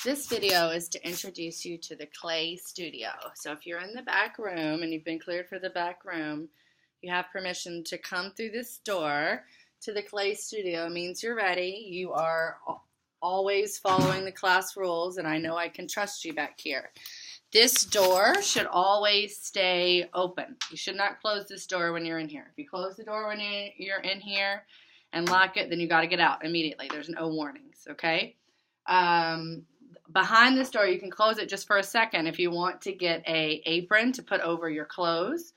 This video is to introduce you to the Clay Studio. So if you're in the back room and you've been cleared for the back room, you have permission to come through this door to the Clay Studio. It means you're ready. You are always following the class rules, and I know I can trust you back here. This door should always stay open. You should not close this door when you're in here. If you close the door when you're in here and lock it, then you got to get out immediately. There's no warnings, okay? Behind this door, you can close it just for a second if you want to get an apron to put over your clothes.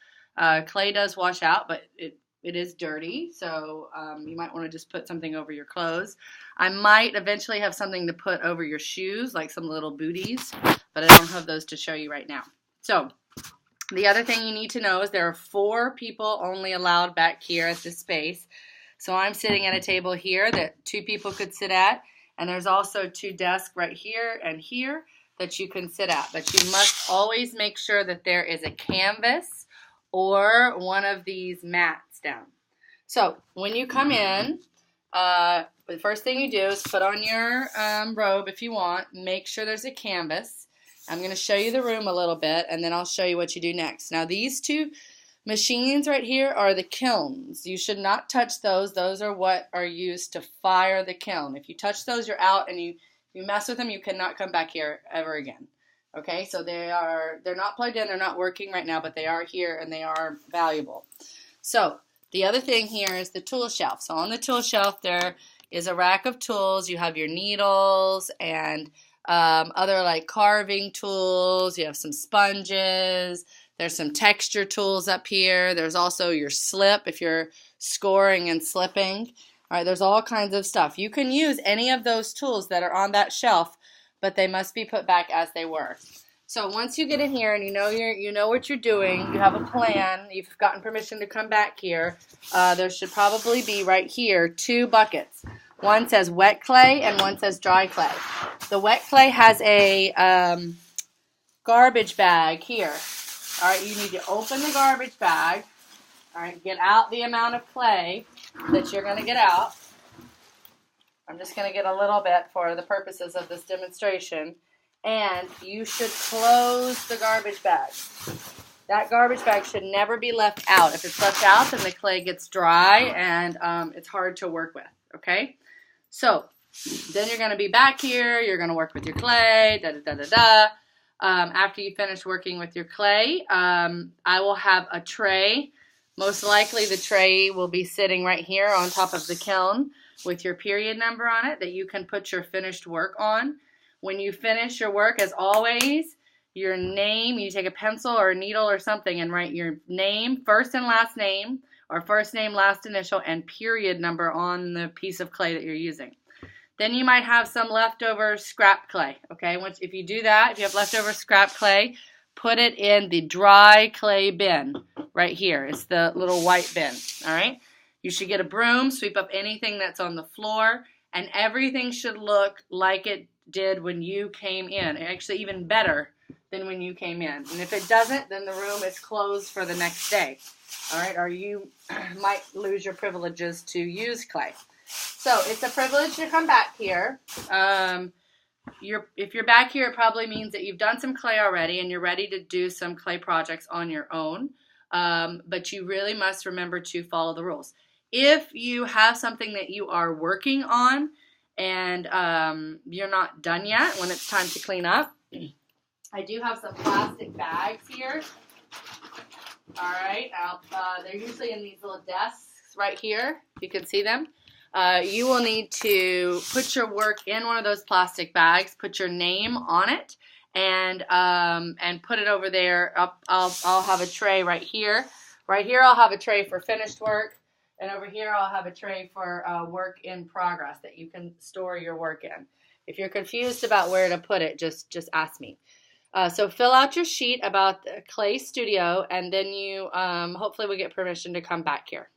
Clay does wash out, but it is dirty, so you might want to just put something over your clothes. I might eventually have something to put over your shoes, like some little booties, but I don't have those to show you right now. So the other thing you need to know is there are 4 people only allowed back here at this space. So I'm sitting at a table here that 2 people could sit at, and there's also 2 desks right here and here that you can sit at. But you must always make sure that there is a canvas or one of these mats down. So when you come in, the first thing you do is put on your robe if you want. Make sure there's a canvas. I'm going to show you the room a little bit, and then I'll show you what you do next. Now these 2 machines right here are the kilns. You should not touch those. Those are what are used to fire the kiln. If you touch those, you're out, and you mess with them, you cannot come back here ever again. Okay, so they're not plugged in, they're not working right now, but they are here and they are valuable. So the other thing here is the tool shelf. So on the tool shelf there is a rack of tools. You have your needles and other like carving tools. You have some sponges. There's some texture tools up here. There's also your slip if you're scoring and slipping. All right, there's all kinds of stuff. You can use any of those tools that are on that shelf, but they must be put back as they were. So once you get in here and you know what you're doing, you have a plan, you've gotten permission to come back here, there should probably be right here 2 buckets. One says wet clay and one says dry clay. The wet clay has a garbage bag here. All right, you need to open the garbage bag. All right, get out the amount of clay that you're going to get out. I'm just going to get a little bit for the purposes of this demonstration. And you should close the garbage bag. That garbage bag should never be left out. If it's left out, then the clay gets dry and it's hard to work with, okay? So then you're going to be back here. You're going to work with your clay, da-da-da-da-da. After you finish working with your clay, I will have a tray. Most likely the tray will be sitting right here on top of the kiln with your period number on it that you can put your finished work on. When you finish your work, as always, your name, you take a pencil or a needle or something and write your name, first and last name, or first name, last initial, and period number on the piece of clay that you're using. Then you might have some leftover scrap clay, okay? If you do that, if you have leftover scrap clay, put it in the dry clay bin right here. It's the little white bin, all right? You should get a broom, sweep up anything that's on the floor, and everything should look like it did when you came in. Actually, even better than when you came in. And if it doesn't, then the room is closed for the next day, all right? Or you might lose your privileges to use clay. So it's a privilege to come back here. If you're back here, it probably means that you've done some clay already and you're ready to do some clay projects on your own. But you really must remember to follow the rules. If you have something that you are working on and you're not done yet when it's time to clean up, I do have some plastic bags here. All right, they're usually in these little desks right here. You can see them. You will need to put your work in one of those plastic bags, put your name on it, and put it over there. I'll have a tray right here. Right here I'll have a tray for finished work, and over here I'll have a tray for work in progress that you can store your work in. If you're confused about where to put it, just ask me. So fill out your sheet about the Clay Studio, and then you hopefully will get permission to come back here.